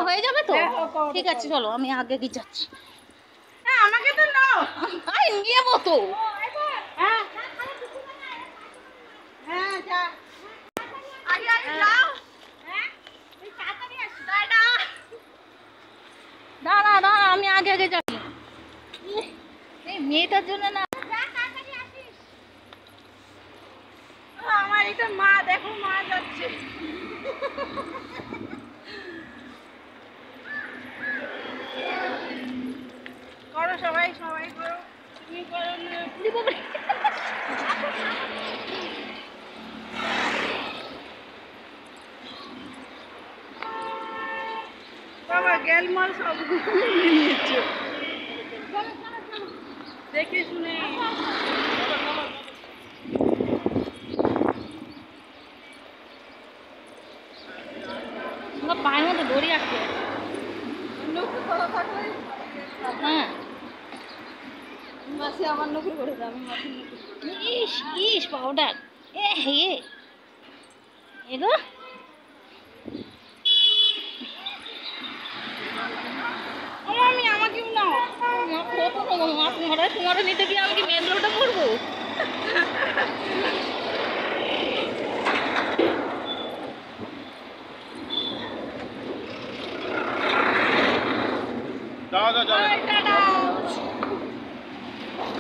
হয়ে যাবে তো? ঠিক আছে চলো, আমি আগে গিয়ে যাচ্ছি। আমাকে তো নাও। নিয়ে তো। হ্যাঁ হ্যাঁ যা আগে আগে যাও। হ্যাঁ তুই তাড়াতাড়ি আসিস। দাঁড়া দাঁড়া, আমি আগে আগে যাচ্ছি। এই মেয়েটার জন্য না। আমার এটা মা, দেখো মা যাচ্ছে। করো সবাই, সবাই করো। তুমি করো না। বাবা গেলমাল সব নিয়েছো, দেখে শুনে। পায়ের মধ্যে দড়ি আটকে। হ্যাঁ মাসি আমার নকল করে দাও, আমি মাসির নকল। ইস ইস পাউডার এ হে এগো। আমি আমাকেও নাও। তোমার নিতে গিয়ে আমি কি মেদলোটা করবো?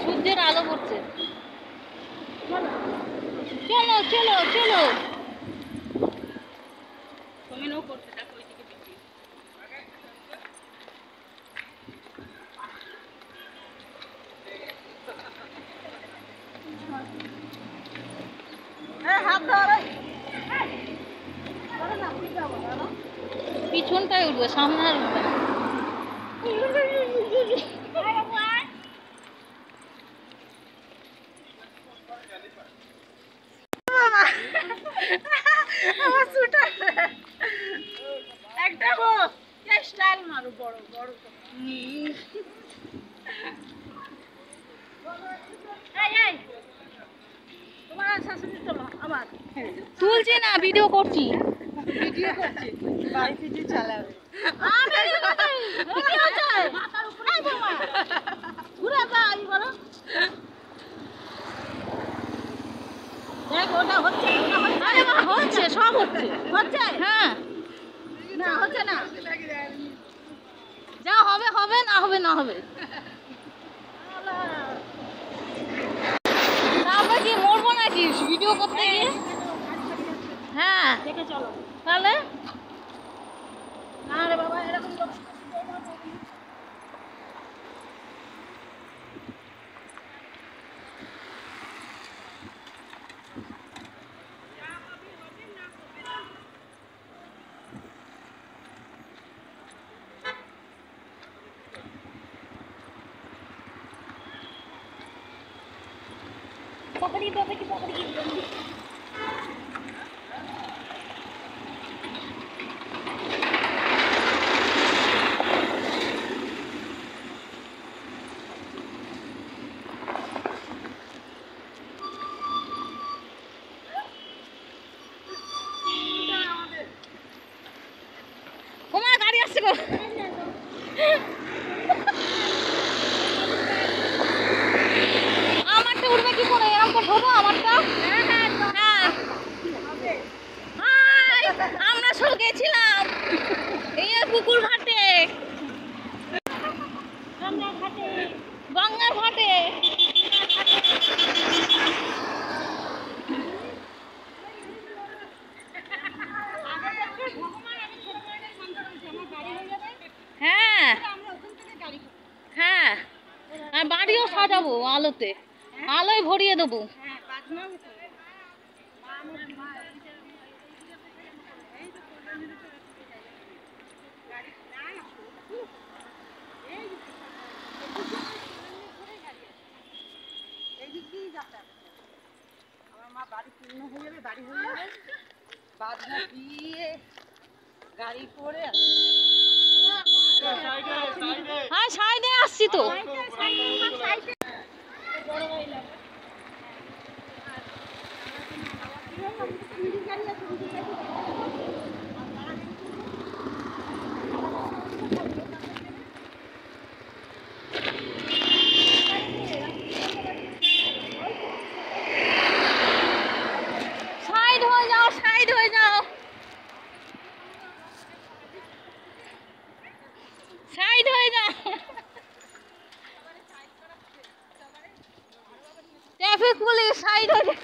সূর্যের আলো পড়ছে। চলো চলো চলো। কমেনও করতে দেখো ওইদিকে বিক্রি। হাত ধরে না, পিছনটাই উঠবে, সামনে আর উঠবে না। আমার সুটার একটা গো স্টাইল মারো, বড় বড় তোমার শাশুড়ি চলো। আমার তুলছি না, ভিডিও করছি। ভিডিও করছি, বাড়ি ভিডিও চালাবে। ঘুরে যাই বলো। দেখ ওটা হচ্ছে, হচ্ছে, সব হচ্ছে। হচ্ছে হ্যাঁ না, হচ্ছে না। যা হবে হবে, না হবে না হবে। তারপর কি মরবো নাকি ভিডিও করতে গিয়ে? হ্যাঁ দেখে চলো। তাহলে না রে বাবা, এরকম লোক पकड़ी पकड़ी पकड़ी তোমার গাড়ি আসছে গো। আমারটা উঠবে কি করে? এরকম করে ধরবো আমারটা? হ্যাঁ হাই, আমরা সব গেছিলাম এই পুকুর ঘাটে, গঙ্গার ঘাটে। হ্যাঁ হ্যাঁ, আর বাড়িও সাজাবো আলোতে, আলোয় ভরিয়ে দেবো। আমার মা বাড়ি পূর্ণ হয়ে যাবে, বাড়ি হয়ে যাবে, বাজনা দিয়ে গাড়ি করে হ্যাঁ সাইডে আসছি তো। সাইড হয়ে যাও, সাইড হয়ে যাও, সাইড হয়ে যাও। ট্রাফিক পুলিশ, সাইড হয়ে যাও।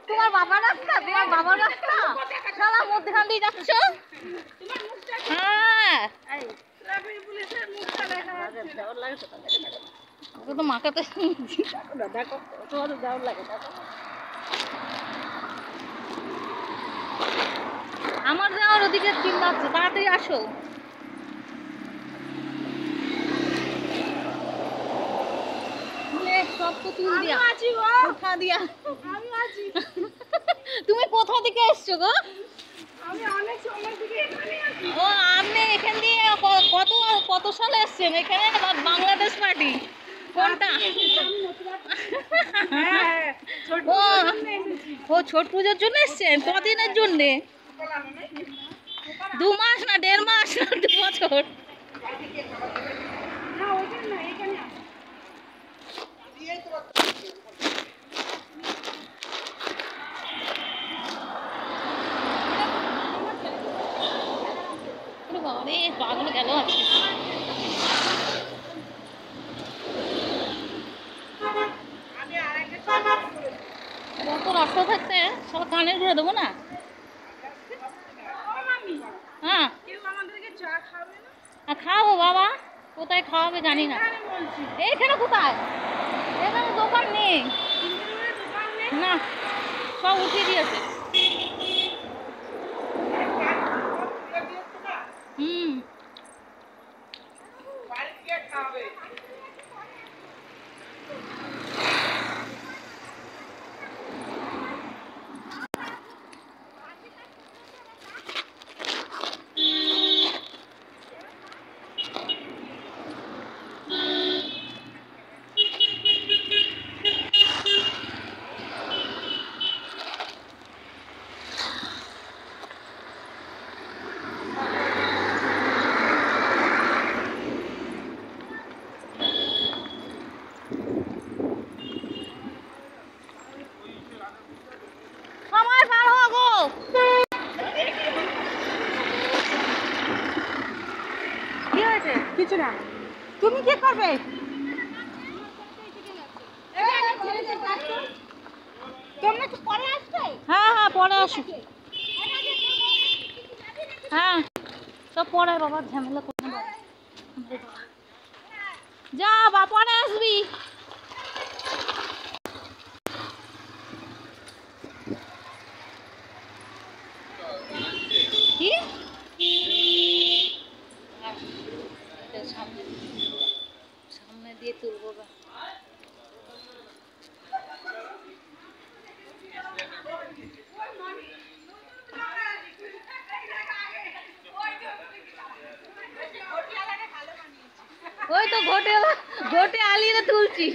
তোমার বাবার রাস্তা, তোমার বাবার রাস্তা, শালা মধ্যখান দিয়ে যাচ্ছ। হ্যাঁ, ওকে তো মাথাতে দেখো, তোমার দেওয়ার লাগে। আমার যাওয়ার ওদিকে টিম লাগছে, তাড়াতাড়ি আসো। সব তো তুল দিয়া, কোথা দিয়া? তুমি কোথা থেকে এসছো গো? ও, আপনি এখান দিয়ে কত কত সালে এসছেন এখানে? বাংলাদেশ পার্টি কোনটা? ও ছট পুজোর জন্য এসছেন? কদিনের জন্যে? 2 মাস না 1.5 মাস না 2 বছর? বাবারে, পাগল গেল আজকে। কত রাস্তা থাকতে সব কানে ঘুরে দেবো না? হ্যাঁ, খাওয়াবো বাবা। কোথায় খাওয়াবে জানি না। এইখানে কোথায়? এখানে দোকান নেই না, সব উঠিয়ে দিয়েছে। হুম, সময় পার হো গো। কি হয়েছে? কিছু না। তুমি কি করবে? তোমরা কি পরে আসবে? হ্যাঁ হ্যাঁ, পরে আসো। হ্যাঁ, সব পরে বাবা, ঝামেলা করতে হবে। যা বা, পরে আসবি। কি? সামনে সামনে দিয়ে তুলবো বা। ওই তো ঘটে ঘটে আলিয়ে তুলছি।